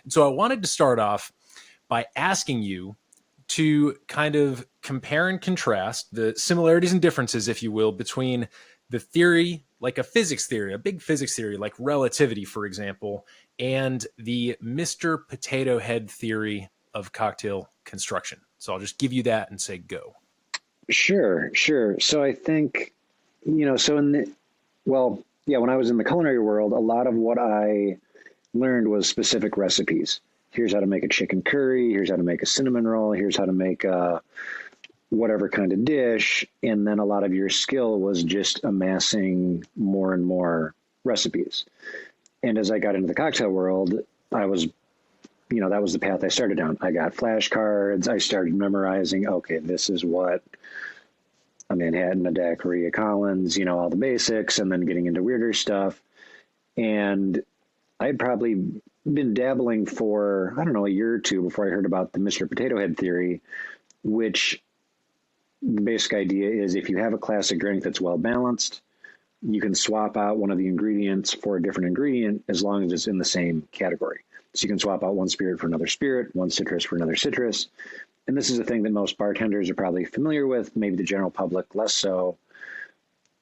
And so I wanted to start off by asking you to kind of compare and contrast the similarities and differences, if you will, between the theory, like a physics theory, a big physics theory, like relativity, for example, and the Mr. Potato Head theory of cocktail construction. So I'll just give you that and say go. Sure, sure. So I think, so well, yeah, when I was in the culinary world, a lot of what I learned was specific recipes. Here's how to make a chicken curry. Here's how to make a cinnamon roll. Here's how to make a whatever kind of dish. And then a lot of your skill was just amassing more and more recipes. And as I got into the cocktail world, I was, that was the path I started down. I got flashcards. I started memorizing, okay, this is what a Manhattan, a daiquiri, a Collins, all the basics, and then getting into weirder stuff. And I'd probably been dabbling for, I don't know, a year or two before I heard about the Mr. Potato Head theory, which the basic idea is if you have a classic drink that's well balanced, you can swap out one of the ingredients for a different ingredient as long as it's in the same category. So you can swap out one spirit for another spirit, one citrus for another citrus. And this is a thing that most bartenders are probably familiar with, maybe the general public less so.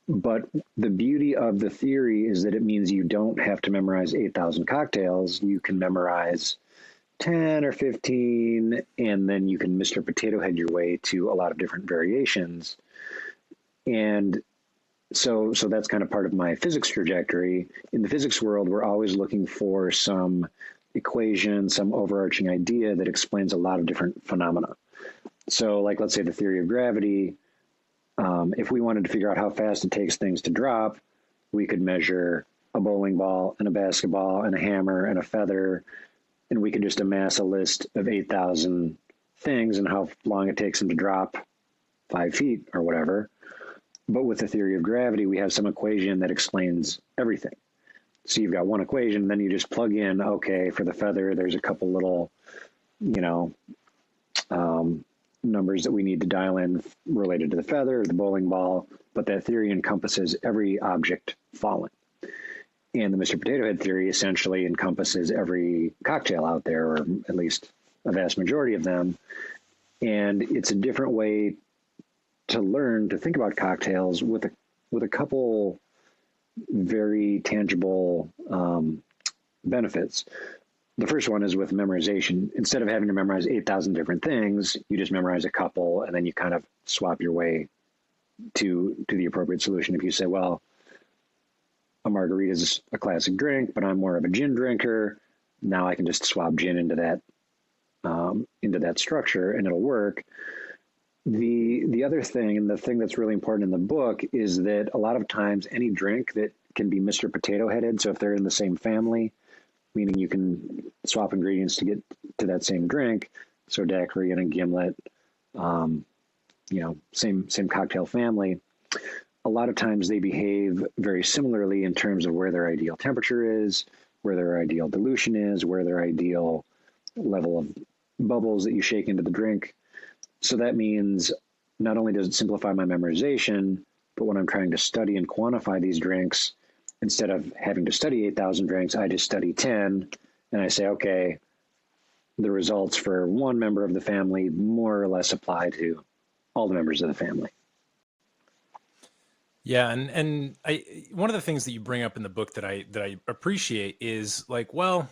But the beauty of the theory is that it means you don't have to memorize 8,000 cocktails. You can memorize 10 or 15, and then you can Mr. Potato Head your way to a lot of different variations. And so that's kind of part of my physics trajectory. In the physics world, we're always looking for some equation, some overarching idea that explains a lot of different phenomena. So like, let's say the theory of gravity, if we wanted to figure out how fast it takes things to drop, we could measure a bowling ball and a basketball and a hammer and a feather, and we could just amass a list of 8,000 things and how long it takes them to drop 5 feet or whatever. But with the theory of gravity, we have some equation that explains everything. So you've got one equation, then you just plug in, okay, for the feather, there's a couple little, numbers that we need to dial in related to the feather or the bowling ball, but that theory encompasses every object falling. And the Mr. Potato Head theory essentially encompasses every cocktail out there, or at least a vast majority of them. And it's a different way to learn to think about cocktails with a couple very tangible benefits. The first one is with memorization. Instead of having to memorize 8,000 different things, you just memorize a couple, and then you kind of swap your way to the appropriate solution. If you say, well, a margarita is a classic drink, but I'm more of a gin drinker, now I can just swap gin into that structure, and it'll work. The other thing, and the thing that's really important in the book, is that a lot of times any drink that can be Mr. Potato Headed, so if they're in the same family, meaning you can swap ingredients to get to that same drink. So daiquiri and a gimlet, same cocktail family. A lot of times they behave very similarly in terms of where their ideal temperature is, where their ideal dilution is, where their ideal level of bubbles that you shake into the drink. So that means not only does it simplify my memorization, but when I'm trying to study and quantify these drinks, instead of having to study 8,000 drinks, I just study 10, and I say, okay, the results for one member of the family more or less apply to all the members of the family. Yeah, and one of the things that you bring up in the book that I appreciate is like, well,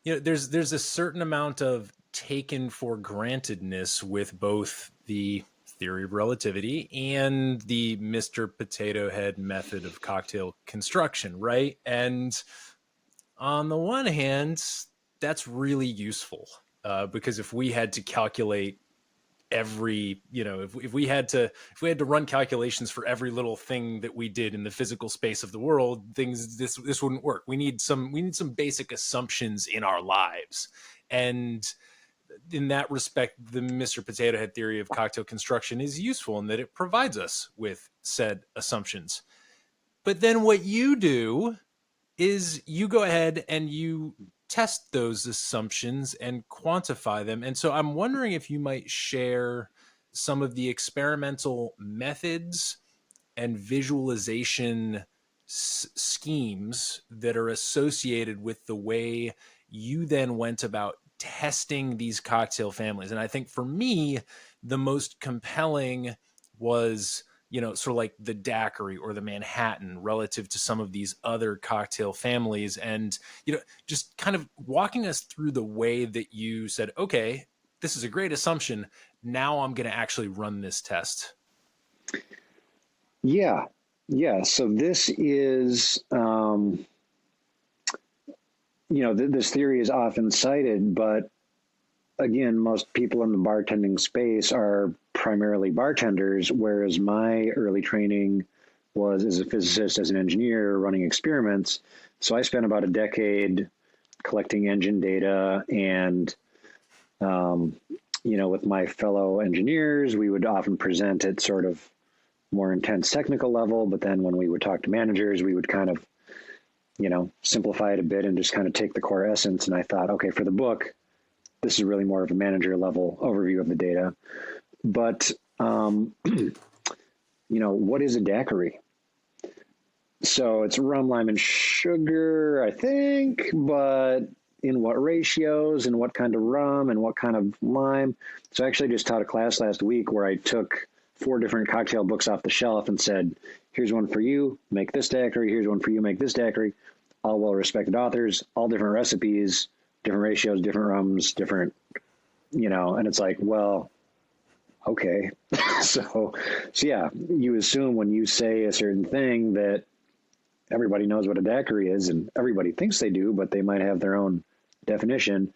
there's a certain amount of taken for grantedness with both the theory of relativity and the Mr. Potato Head method of cocktail construction, right? And on the one hand, that's really useful because if we had to calculate every, if we had to run calculations for every little thing that we did in the physical space of the world, this wouldn't work. We need some basic assumptions in our lives. And in that respect, the Mr. Potato Head theory of cocktail construction is useful in that it provides us with said assumptions. But then what you do is you go ahead and you test those assumptions and quantify them. And so I'm wondering if you might share some of the experimental methods and visualization schemes that are associated with the way you then went about testing these cocktail families. And I think for me, the most compelling was, sort of like the daiquiri or the Manhattan relative to some of these other cocktail families. And, just kind of walking us through the way that you said, okay, this is a great assumption. Now I'm going to actually run this test. Yeah. Yeah. So this is, this theory is often cited, but again, most people in the bartending space are primarily bartenders, whereas my early training was as a physicist, as an engineer, running experiments. So I spent about a decade collecting engine data and, with my fellow engineers, we would often present at sort of more intense technical level. But then when we would talk to managers, we would kind of, simplify it a bit and just kind of take the core essence. And I thought, okay, for the book, this is really more of a manager level overview of the data. But, what is a daiquiri? So it's rum, lime, and sugar, I think, but in what ratios and what kind of rum and what kind of lime? So I actually just taught a class last week where I took 4 different cocktail books off the shelf and said, here's one for you, make this daiquiri. Here's one for you, make this daiquiri. All well-respected authors, all different recipes, different ratios, different rums, different, and it's like, well, okay. so yeah, you assume when you say a certain thing that everybody knows what a daiquiri is and everybody thinks they do, but they might have their own definition.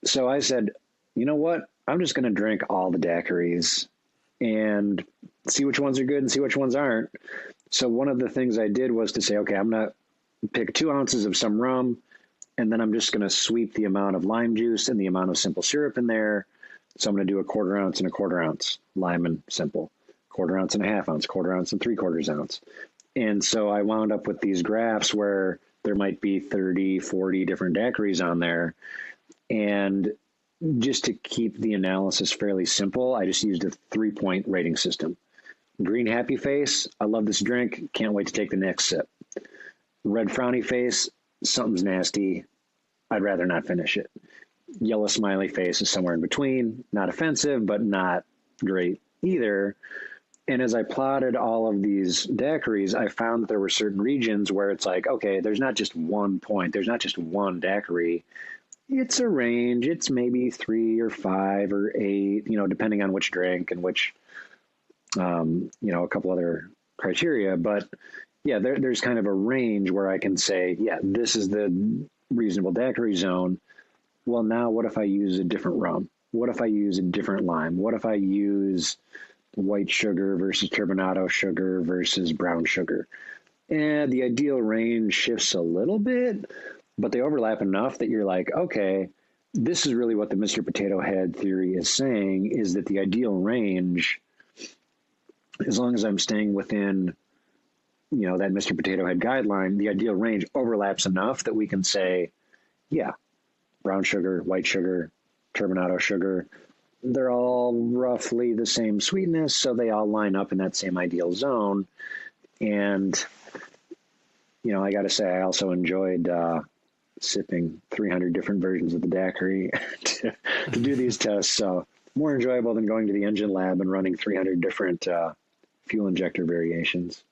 So I said, you know what? I'm just going to drink all the daiquiris and see which ones are good and see which ones aren't. So one of the things I did was to say, okay, I'm going to pick 2 ounces of some rum, and then I'm just going to sweep the amount of lime juice and the amount of simple syrup in there. So I'm going to do a 1/4 ounce and a 1/4 ounce lime and simple, 1/4 ounce and a 1/2 ounce, 1/4 ounce and 3/4 ounce. And so I wound up with these graphs where there might be 30, 40 different daiquiris on there. And just to keep the analysis fairly simple, I just used a 3-point rating system. Green happy face, I love this drink, can't wait to take the next sip. Red frowny face, something's nasty, I'd rather not finish it. Yellow smiley face is somewhere in between, not offensive, but not great either. And as I plotted all of these daiquiris, I found that there were certain regions where it's like, okay, there's not just one point, there's not just one daiquiri. It's a range. It's maybe 3 or 5 or 8, depending on which drink and which, a couple other criteria. But yeah, there's kind of a range where I can say, yeah, this is the reasonable daiquiri zone. Well, now what if I use a different rum? What if I use a different lime? What if I use white sugar versus turbinado sugar versus brown sugar? And the ideal range shifts a little bit, but they overlap enough that you're like, okay, this is really what the Mr. Potato Head theory is saying, is that the ideal range, as long as I'm staying within, that Mr. Potato Head guideline, the ideal range overlaps enough that we can say, yeah, brown sugar, white sugar, turbinado sugar, they're all roughly the same sweetness, so they all line up in that same ideal zone. And, I got to say, I also enjoyed sipping 300 different versions of the daiquiri to do these tests. So more enjoyable than going to the engine lab and running 300 different fuel injector variations.